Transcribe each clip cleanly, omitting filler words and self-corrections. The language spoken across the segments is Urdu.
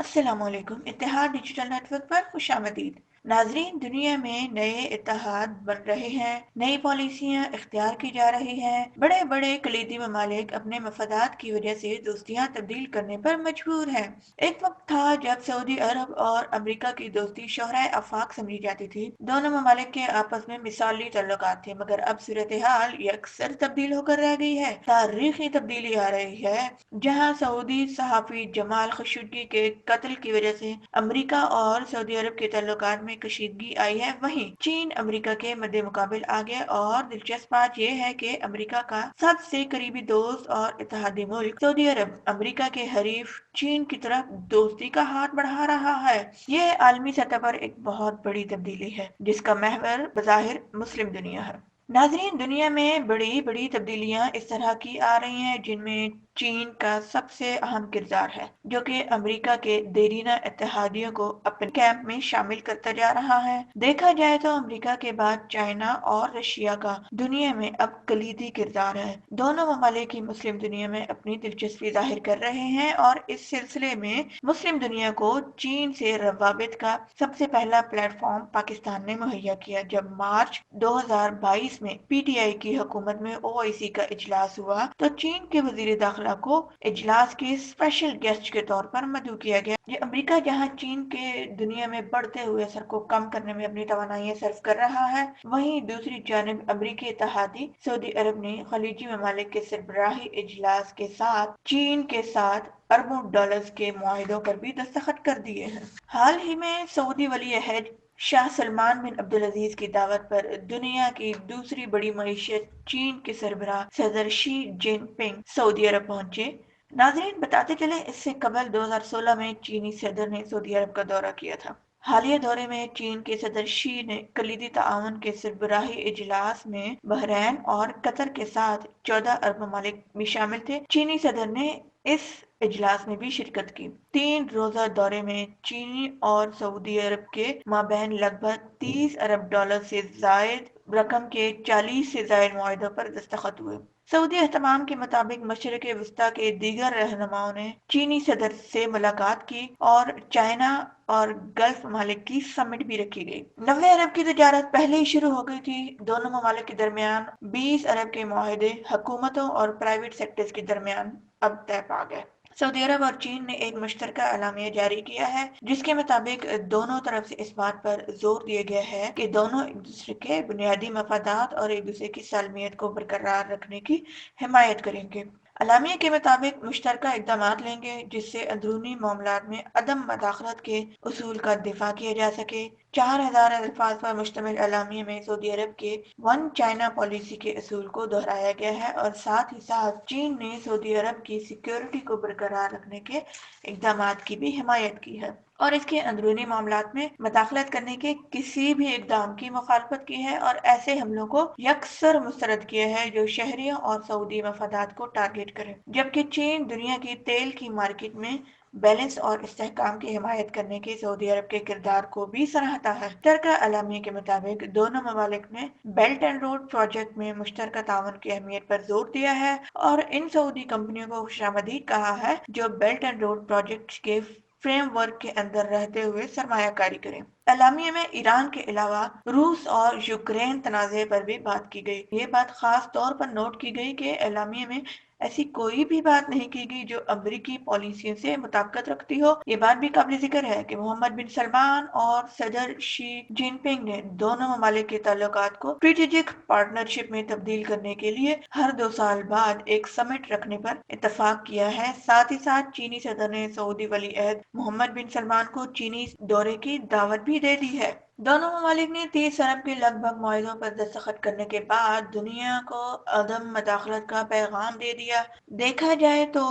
السلام علیکم۔ اتحاد ڈیجیٹل نیٹ ورک پر خوش آمدید۔ ناظرین، دنیا میں نئے اتحاد بن رہے ہیں، نئی پالیسیاں اختیار کی جا رہی ہیں، بڑے بڑے کلیدی ممالک اپنے مفادات کی وجہ سے دوستیاں تبدیل کرنے پر مجبور ہیں۔ ایک وقت تھا جب سعودی عرب اور امریکہ کی دوستی شاہراہ آفاق سمجھی جاتی تھی، دونوں ممالک کے آپس میں مثالی تعلقات تھے، مگر اب صورتحال یکسر تبدیل ہو کر رہ گئی ہے۔ تاریخی تبدیلی آ رہی ہے، جہاں سعودی صحافی جمال خشوگی کے قتل کی وجہ سے امریکہ اور سعودی عرب کے تعلقات میں کشیدگی آئی ہے، وہیں چین امریکہ کے مد مقابل آ گیا، اور دلچسپ بات یہ ہے کہ امریکہ کا سب سے قریبی دوست اور اتحادی ملک سعودی عرب امریکہ کے حریف چین کی طرف دوستی کا ہاتھ بڑھا رہا ہے۔ یہ عالمی سطح پر ایک بہت بڑی تبدیلی ہے، جس کا محور بظاہر مسلم دنیا ہے۔ ناظرین، دنیا میں بڑی بڑی تبدیلیاں اس طرح کی آ رہی ہیں جن میں چین کا سب سے اہم کردار ہے، جو کہ امریکہ کے دیرینہ اتحادیوں کو اپنے کیمپ میں شامل کرتا جا رہا ہے۔ دیکھا جائے تو امریکہ کے بعد چائنا اور رشیا کا دنیا میں اب کلیدی کردار ہے۔ دونوں ممالک کی مسلم دنیا میں اپنی دلچسپی ظاہر کر رہے ہیں، اور اس سلسلے میں مسلم دنیا کو چین سے روابط کا سب سے پہلا پلیٹ فارم پاکستان نے مہیا کیا، جب مارچ 2022 میں پی ٹی آئی کی حکومت میں OIC کا اجلاس ہوا تو چین کے وزیر داخلہ کو اجلاس کے اسپیشل گیسٹ کے طور پر مدعو کیا گیا۔ یہ امریکہ جہاں چین کے دنیا میں بڑھتے ہوئے اثر کو کم کرنے میں اپنی توانائی صرف کر رہا ہے، وہیں دوسری جانب امریکی اتحادی سعودی عرب نے خلیجی ممالک کے سربراہی اجلاس کے ساتھ چین کے ساتھ اربوں ڈالرز کے معاہدوں پر بھی دستخط کر دیے ہیں۔ حال ہی میں سعودی ولی عہد شاہ سلمان بن عبدالعزیز کی دعوت پر دنیا کی دوسری بڑی معیشت چین کے سربراہ صدر شی جن پنگ سعودی عرب پہنچے۔ ناظرین، بتاتے چلیں، اس سے قبل 2016 میں چینی صدر نے سعودی عرب کا دورہ کیا تھا۔ حالیہ دورے میں چین کے صدر شی نے کلیدی تعاون کے سربراہی اجلاس میں بحرین اور قطر کے ساتھ 14 ارب ممالک بھی شامل تھے۔ چینی صدر نے اس اجلاس میں بھی شرکت کی۔ 3 روزہ دورے میں چین اور سعودی عرب کے مابین لگ بھگ 30 ارب ڈالر سے زائد رقم کے 40 سے زائد معاہدوں پر دستخط ہوئے۔ سعودی اہتمام کے مطابق مشرق وسطیٰ کے دیگر رہنماؤں نے چینی صدر سے ملاقات کی اور چائنا اور گلف ممالک کی سمٹ بھی رکھی گئی۔ 90 ارب کی تجارت پہلے ہی شروع ہو گئی تھی۔ دونوں ممالک کے درمیان 20 ارب کے معاہدے حکومتوں اور پرائیویٹ سیکٹرز کے درمیان اب طے پا گئے۔ سعودی عرب اور چین نے ایک مشترکہ اعلامیہ جاری کیا ہے، جس کے مطابق دونوں طرف سے اس بات پر زور دیا گیا ہے کہ دونوں ایک دوسرے کے بنیادی مفادات اور ایک دوسرے کی سالمیت کو برقرار رکھنے کی حمایت کریں گے۔ اعلامیہ کے مطابق مشترکہ اقدامات لیں گے جس سے اندرونی معاملات میں عدم مداخلت کے اصول کا دفاع کیا جا سکے۔ 4000 الفاظ پر مشتمل اعلامیہ میں سعودی عرب کے ون چائنا پالیسی کے اصول کو دہرایا گیا ہے، اور ساتھ ہی ساتھ چین نے سعودی عرب کی سیکیورٹی کو برقرار رکھنے کے اقدامات کی بھی حمایت کی ہے، اور اس کے اندرونی معاملات میں مداخلت کرنے کے کسی بھی اقدام کی مخالفت کی ہے، اور ایسے حملوں کو یکسر مسترد کیا ہے جو شہریوں اور سعودی مفادات کو ٹارگٹ کریں۔ جبکہ چین دنیا کی تیل کی مارکیٹ میں بیلنس اور استحکام کی حمایت کرنے کے سعودی عرب کے کردار کو بھی سراہتا ہے۔ مشترکہ اعلامیہ کے مطابق دونوں ممالک نے بیلٹ اینڈ روڈ پروجیکٹ میں مشترکہ تعاون کی اہمیت پر زور دیا ہے، اور ان سعودی کمپنیوں کو خوشامدید کہا ہے جو بیلٹ اینڈ روڈ پروجیکٹ کے فریم ورک کے اندر رہتے ہوئے سرمایہ کاری کریں۔ اعلامیہ میں ایران کے علاوہ روس اور یوکرین تنازع پر بھی بات کی گئی۔ یہ بات خاص طور پر نوٹ کی گئی کہ اعلامیہ میں ایسی کوئی بھی بات نہیں کی گئی جو امریکی پالیسیوں سے مطابقت رکھتی ہو۔ یہ بات بھی قابل ذکر ہے کہ محمد بن سلمان اور صدر شی جن پنگ نے دونوں ممالک کے تعلقات کو اسٹریٹجک پارٹنرشپ میں تبدیل کرنے کے لیے ہر 2 سال بعد ایک سمٹ رکھنے پر اتفاق کیا ہے۔ ساتھ ہی ساتھ چینی صدر نے سعودی ولی عہد محمد بن سلمان کو چینی دورے کی دعوت بھی دے دی ہے۔ دونوں ممالک نے 30 ارب کے لگ بھگ معاہدوں پر دستخط کرنے کے بعد دنیا کو عدم مداخلت کا پیغام دے دیا۔ دیکھا جائے تو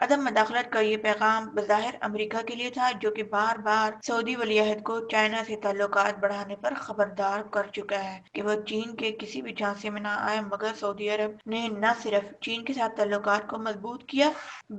عدم مداخلت کا یہ پیغام بظاہر امریکہ کے لیے تھا، جو کہ بار بار سعودی ولی عہد کو چائنا سے تعلقات بڑھانے پر خبردار کر چکا ہے کہ وہ چین کے کسی بھی جھانسے میں نہ آئے، مگر سعودی عرب نے نہ صرف چین کے ساتھ تعلقات کو مضبوط کیا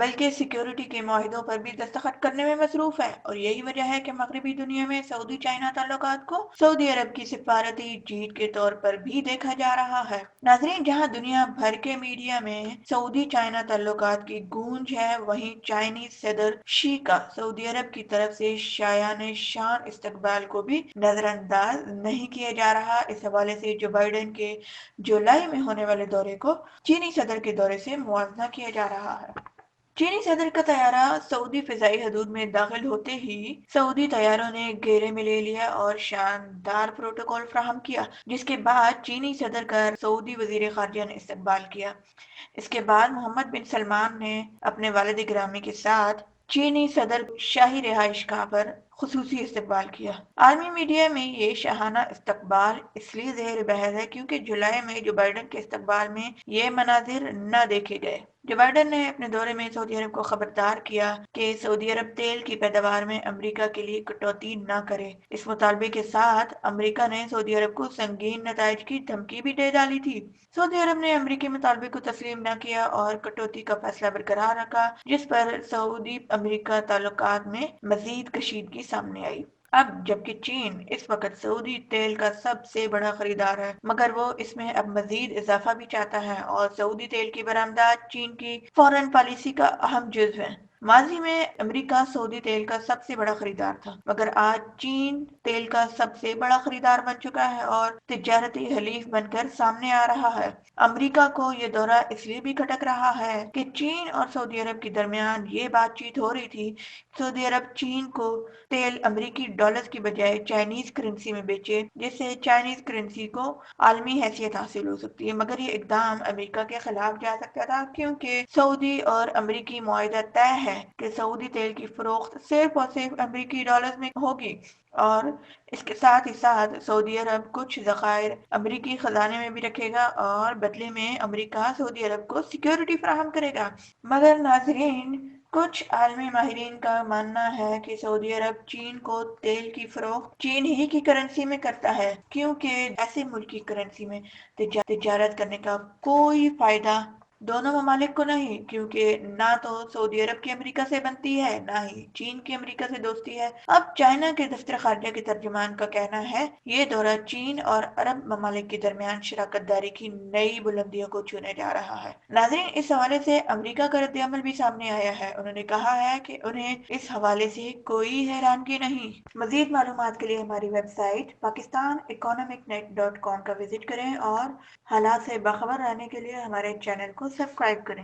بلکہ سیکیورٹی کے معاہدوں پر بھی دستخط کرنے میں مصروف ہے، اور یہی وجہ ہے کہ مغربی دنیا میں سعودی چائنا تعلقات کو سعودی عرب کی سفارتی جیت کے طور پر بھی دیکھا جا رہا ہے۔ ناظرین، جہاں دنیا بھر کے میڈیا میں سعودی چائنا تعلقات کی گونج ہے، ہے، وہیں چائنیز صدر شی کا سعودی عرب کی طرف سے شایان شان استقبال کو بھی نظر انداز نہیں کیا جا رہا۔ اس حوالے سے جو بائیڈن کے جولائی میں ہونے والے دورے کو چینی صدر کے دورے سے موازنہ کیا جا رہا ہے۔ چینی صدر کا طیارہ سعودی فضائی حدود میں داخل ہوتے ہی سعودی طیاروں نے گھیرے میں لے لیا اور شاندار پروٹوکول فراہم کیا، جس کے بعد چینی صدر کا سعودی وزیر خارجہ نے استقبال کیا۔ اس کے بعد محمد بن سلمان نے اپنے والد گرامی کے ساتھ چینی صدر شاہی رہائش گاہ پر خصوصی استقبال کیا۔ عالمی میڈیا میں یہ شاہانہ استقبال اس لیے زیر بحث ہے کیونکہ جولائی میں جو بائیڈن کے استقبال میں یہ مناظر نہ دیکھے گئے۔ جو بائیڈن نے اپنے دورے میں سعودی عرب کو خبردار کیا کہ سعودی عرب تیل کی پیداوار میں امریکہ کے لیے کٹوتی نہ کرے۔ اس مطالبے کے ساتھ امریکہ نے سعودی عرب کو سنگین نتائج کی دھمکی بھی دے ڈالی تھی۔ سعودی عرب نے امریکی مطالبے کو تسلیم نہ کیا اور کٹوتی کا فیصلہ برقرار رکھا، جس پر سعودی امریکہ تعلقات میں مزید کشیدگی سامنے آئی۔ اب جبکہ چین اس وقت سعودی تیل کا سب سے بڑا خریدار ہے، مگر وہ اس میں اب مزید اضافہ بھی چاہتا ہے اور سعودی تیل کی برآمدات چین کی فارن پالیسی کا اہم جزو ہے۔ ماضی میں امریکہ سعودی تیل کا سب سے بڑا خریدار تھا، مگر آج چین تیل کا سب سے بڑا خریدار بن چکا ہے اور تجارتی حلیف بن کر سامنے آ رہا ہے۔ امریکہ کو یہ دورہ اس لیے بھی کھٹک رہا ہے کہ چین اور سعودی عرب کے درمیان یہ بات چیت ہو رہی تھی، سعودی عرب چین کو تیل امریکی ڈالرز کی بجائے چائنیز کرنسی میں بیچے، جس سے چائنیز کرنسی کو عالمی حیثیت حاصل ہو سکتی ہے، مگر یہ اقدام امریکہ کے خلاف جا سکتا تھا کیونکہ سعودی اور امریکی معاہدہ طے ہے کہ سعودی تیل کی فروخت صرف اور صرف امریکی ڈالرز میں ہوگی اور اس کے ساتھ ہی ساتھ سعودی عرب کچھ ذخائر امریکی خزانے میں بھی رکھے گا اور بدلے میں امریکہ سعودی عرب کو سیکیورٹی فراہم کرے گا۔ مگر ناظرین، کچھ عالمی ماہرین کا ماننا ہے کہ سعودی عرب چین کو تیل کی فروخت چین ہی کی کرنسی میں کرتا ہے کیونکہ ایسے ملک کی کرنسی میں تجارت کرنے کا کوئی فائدہ دونوں ممالک کو نہیں، کیونکہ نہ تو سعودی عرب کی امریکہ سے بنتی ہے نہ ہی چین کی امریکہ سے دوستی ہے۔ اب چائنا کے دفتر خارجہ کے ترجمان کا کہنا ہے یہ دورہ چین اور عرب ممالک کے درمیان شراکت داری کی نئی بلندیوں کو چھونے جا رہا ہے۔ ناظرین، اس حوالے سے امریکہ کا رد عمل بھی سامنے آیا ہے۔ انہوں نے کہا ہے کہ انہیں اس حوالے سے کوئی حیرانگی نہیں۔ مزید معلومات کے لیے ہماری ویب سائٹ pakistaneconomicnet.com کا وزٹ کریں اور حالات سے باخبر رہنے کے لیے ہمارے چینل کو سبسکرائب کریں۔